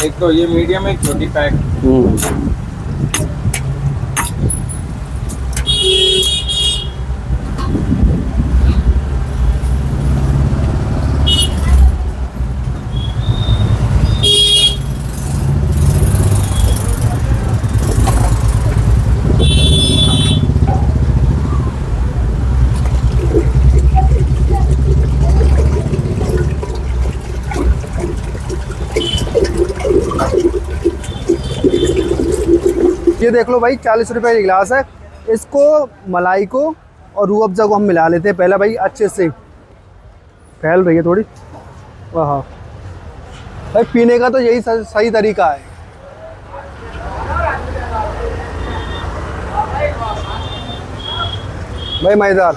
एक तो ये मीडियम है, छोटी पैक। ये देख लो भाई, 40 रुपए की गिलास है। इसको, मलाई को और रूह अफ़ज़ा को हम मिला लेते हैं पहले भाई अच्छे से। फैल रही है थोड़ी। हाँ भाई, पीने का तो यही सही तरीका है। भाई मज़ेदार।